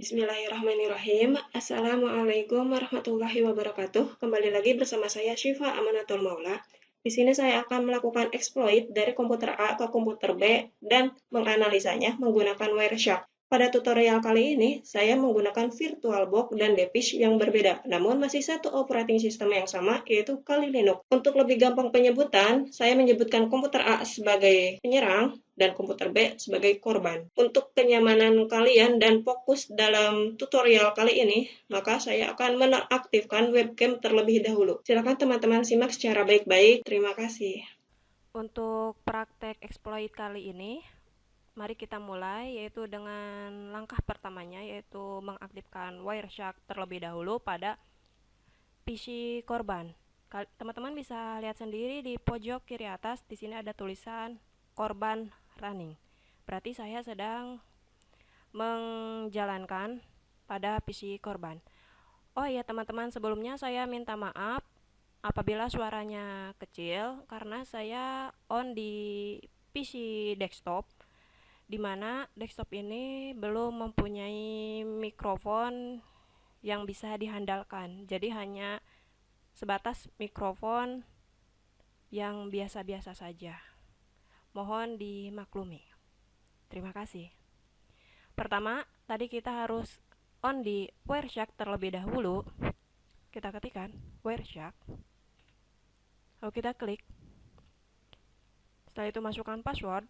Bismillahirrahmanirrahim. Assalamualaikum warahmatullahi wabarakatuh. Kembali lagi bersama saya Syifa Amanatul Maula. Di sini saya akan melakukan exploit dari komputer A ke komputer B dan menganalisanya menggunakan Wireshark. Pada tutorial kali ini, saya menggunakan VirtualBox dan Defish yang berbeda, namun masih satu operating system yang sama, yaitu Kali Linux. Untuk lebih gampang penyebutan, saya menyebutkan komputer A sebagai penyerang dan komputer B sebagai korban. Untuk kenyamanan kalian dan fokus dalam tutorial kali ini, maka saya akan menonaktifkan webcam terlebih dahulu. Silakan teman-teman simak secara baik-baik. Terima kasih. Untuk praktek exploit kali ini, mari kita mulai yaitu dengan langkah pertamanya yaitu mengaktifkan Wireshark terlebih dahulu pada PC korban. Teman-teman bisa lihat sendiri di pojok kiri atas, di sini ada tulisan korban running. Berarti saya sedang menjalankan pada PC korban. Oh iya teman-teman, sebelumnya saya minta maaf apabila suaranya kecil karena saya on di PC desktop, di mana desktop ini belum mempunyai mikrofon yang bisa dihandalkan. Jadi hanya sebatas mikrofon yang biasa-biasa saja. Mohon dimaklumi. Terima kasih. Pertama, tadi kita harus on di Wireshark terlebih dahulu. Kita ketikkan Wireshark. Lalu kita klik. Setelah itu masukkan password.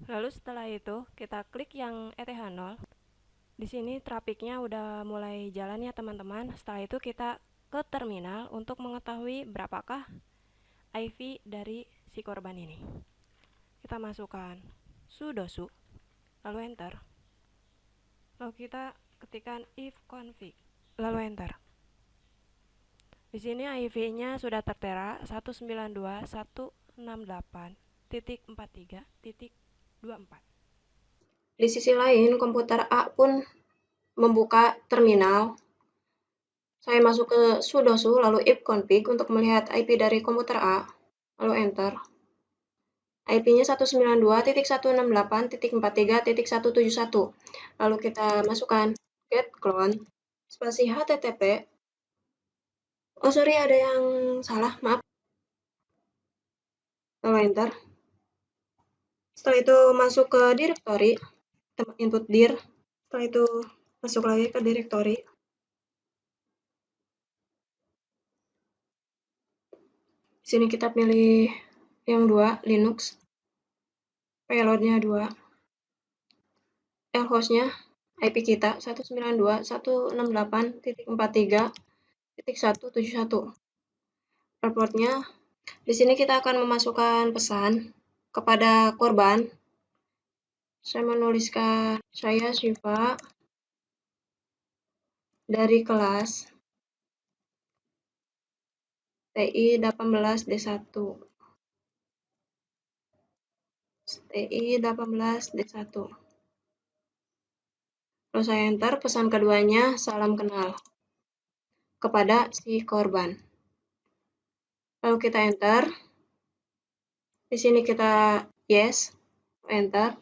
Lalu setelah itu kita klik yang ETH0. Di sini trafiknya udah mulai jalan ya teman-teman. Setelah itu kita ke terminal untuk mengetahui berapakah IP dari si korban ini. Kita masukkan sudo su, lalu enter. Lalu kita ketikkan ifconfig, lalu enter. Di sini IP-nya sudah tertera 192.168.43.24. Di sisi lain, komputer A pun membuka terminal. Saya masuk ke sudo su, lalu ifconfig untuk melihat IP dari komputer A, lalu enter. IP-nya 192.168.43.171. Lalu kita masukkan get clone spasi http. Oh sorry, ada yang salah, maaf. Lalu enter. Setelah itu masuk ke directory, input dir. Setelah itu masuk lagi ke directory. Di sini kita pilih yang 2, Linux. Payloadnya 2. Hostnya IP kita 192.168.43.171. Reportnya, di sini kita akan memasukkan pesan kepada korban. Saya menuliskan saya Syifa dari kelas TI 18D1. TI 18D1. Lalu saya enter, pesan keduanya salam kenal kepada si korban. Lalu kita enter. Di sini kita yes, enter.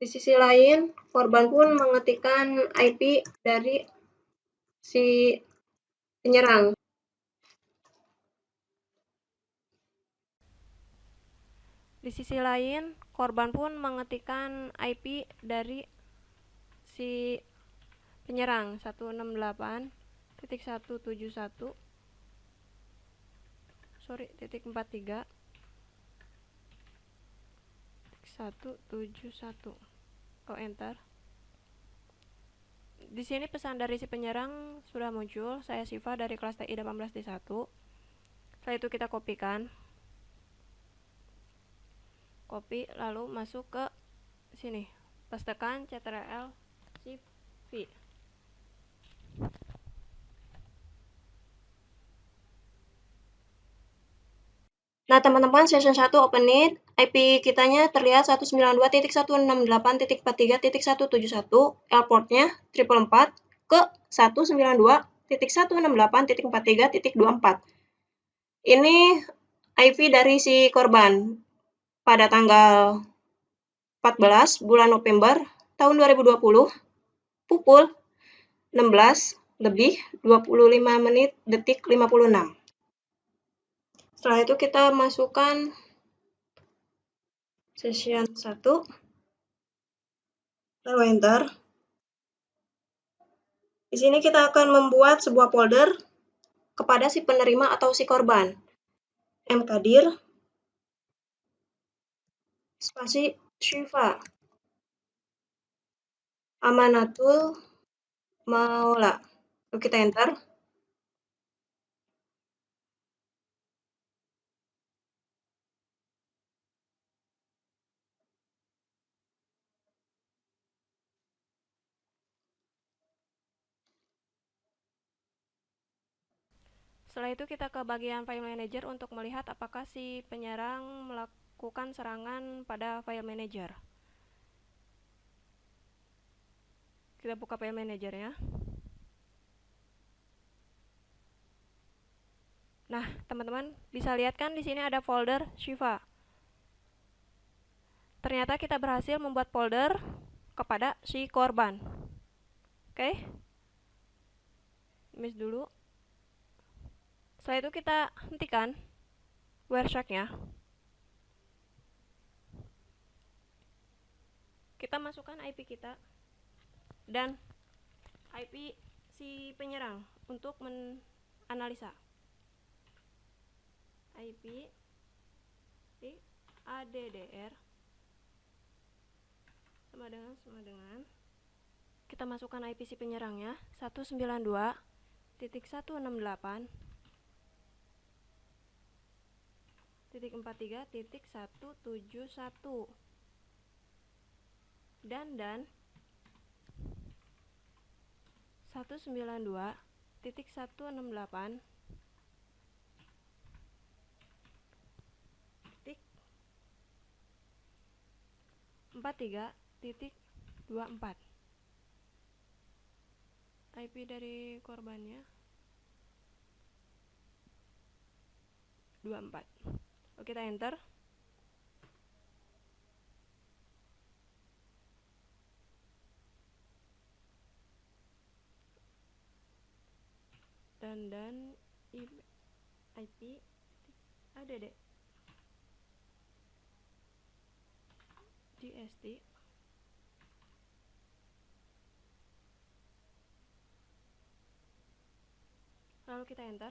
Di sisi lain, korban pun mengetikkan IP dari si penyerang. Di sisi lain, korban pun mengetikkan IP dari si penyerang 168.171 .43.171. Oh, enter. Di sini pesan dari si penyerang sudah muncul, saya Syifa dari kelas TI 18D1. Setelah itu kita kopikan. Copy lalu masuk ke sini. Pastekan ctrl shift V. Nah, teman-teman, session 1 open it. IP kitanya terlihat 192.168.43.171. Airportnya 444 ke 192.168.43.24. Ini IP dari si korban. pada tanggal 14 bulan November tahun 2020 pukul 16:25:56. Setelah itu kita masukkan session 1, lalu enter. Di sini kita akan membuat sebuah folder kepada si penerima atau si korban. mkadir spasi Syifa Amanatul Maula. Lalu kita enter. Setelah itu kita ke bagian file manager untuk melihat apakah si penyerang melakukan serangan pada file manager. Kita buka file managernya. Nah, teman-teman bisa lihat kan di sini ada folder Syifa. Ternyata kita berhasil membuat folder kepada si korban. Oke. Miss dulu. Setelah itu kita hentikan Wireshark-nya. Kita masukkan IP kita dan IP si penyerang untuk menganalisa. IP ADDR sama dengan kita masukkan IP si penyerangnya 192.168.43.171 dan 192.168.43.24. IP dari korbannya 24. Oke, kita enter. Dan IP ADD GST lalu kita enter.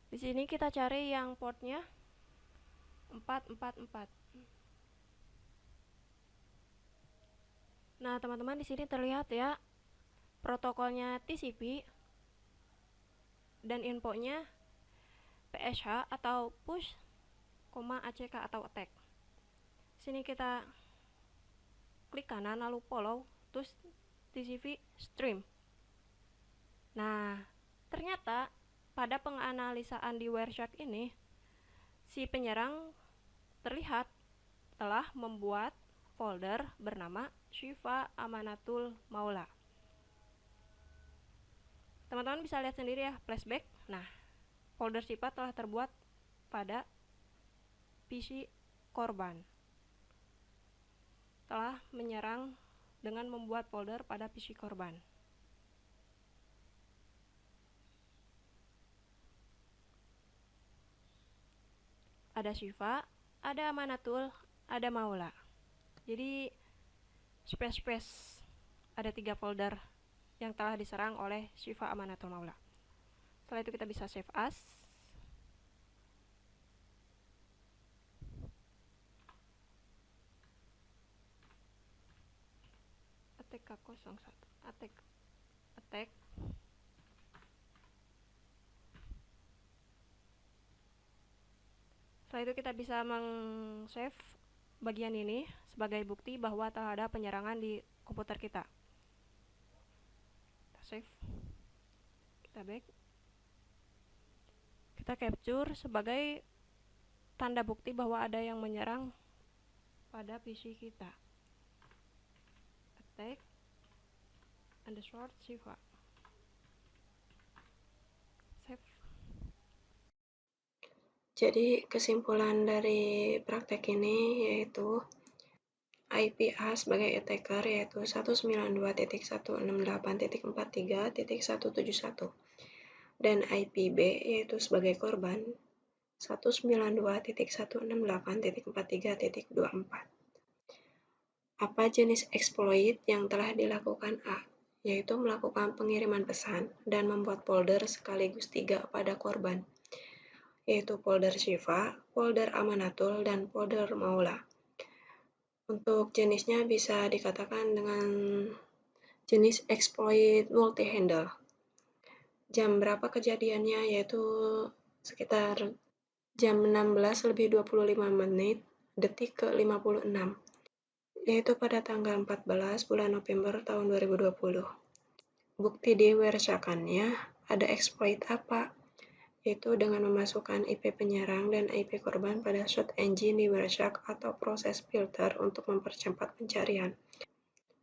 Di sini kita cari yang portnya 444. Nah, teman-teman di sini terlihat ya protokolnya TCP dan infonya PSH atau push, ACK atau attack. Sini kita klik kanan lalu follow terus TCP stream. Nah, ternyata pada penganalisaan di Wireshark ini si penyerang terlihat telah membuat folder bernama Syifa Amanatul Maula. Teman-teman bisa lihat sendiri ya flashback. Nah, folder Syifa telah terbuat pada PC korban. Telah menyerang dengan membuat folder pada PC korban. Ada Syifa, ada Amanatul, ada Maula. Jadi space ada 3 folder yang telah diserang oleh Syifa Amanatul Maula. Setelah itu kita bisa save as. ATK01 attack. Setelah itu kita bisa meng-save bagian ini sebagai bukti bahwa telah ada penyerangan di komputer kita. Kita save, kita back, kita capture sebagai tanda bukti bahwa ada yang menyerang pada PC kita. Attack underscore Syifa. Save. Jadi kesimpulan dari praktek ini yaitu IP A sebagai attacker yaitu 192.168.43.171 dan IP B yaitu sebagai korban 192.168.43.24. Apa jenis exploit yang telah dilakukan A? Yaitu melakukan pengiriman pesan dan membuat folder sekaligus 3 pada korban, yaitu folder Shiva, folder Amanatul, dan folder Maula. Untuk jenisnya bisa dikatakan dengan jenis exploit multi-handle. Jam berapa kejadiannya? Yaitu sekitar jam 16:25 detik ke 56, yaitu pada tanggal 14 bulan November tahun 2020. Bukti di Wireshark-nya ada exploit apa? Yaitu dengan memasukkan IP penyerang dan IP korban pada search engine di Wireshark atau proses filter untuk mempercepat pencarian.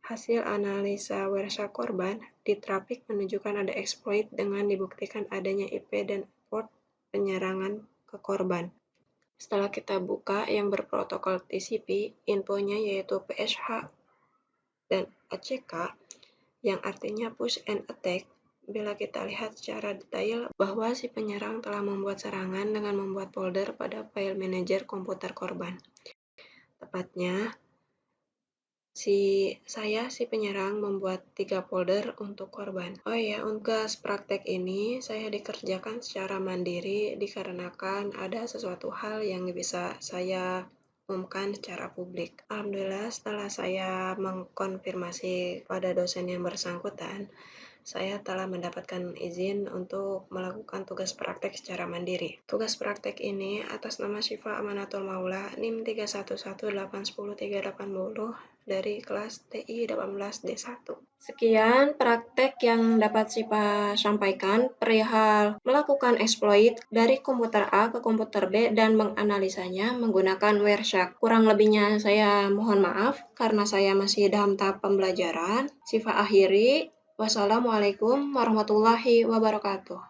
Hasil analisa Wireshark korban di Traffic menunjukkan ada exploit dengan dibuktikan adanya IP dan port penyerangan ke korban. Setelah kita buka yang berprotokol TCP, infonya yaitu PSH dan ACK, yang artinya push and attack. Bila kita lihat secara detail bahwa si penyerang telah membuat serangan dengan membuat folder pada file manager komputer korban. Tepatnya, si penyerang membuat 3 folder untuk korban. Oh ya, tugas praktek ini saya dikerjakan secara mandiri dikarenakan ada sesuatu hal yang bisa saya umumkan secara publik. Alhamdulillah setelah saya mengkonfirmasi pada dosen yang bersangkutan, saya telah mendapatkan izin untuk melakukan tugas praktek secara mandiri. Tugas praktek ini atas nama Shiva Amanatul Maula NIM 31181010380 dari kelas TI 18D1. Sekian praktek yang dapat Shiva sampaikan perihal melakukan exploit dari komputer A ke komputer B dan menganalisanya menggunakan Wireshark. Kurang lebihnya saya mohon maaf karena saya masih dalam tahap pembelajaran. Shiva akhiri. Wassalamualaikum warahmatullahi wabarakatuh.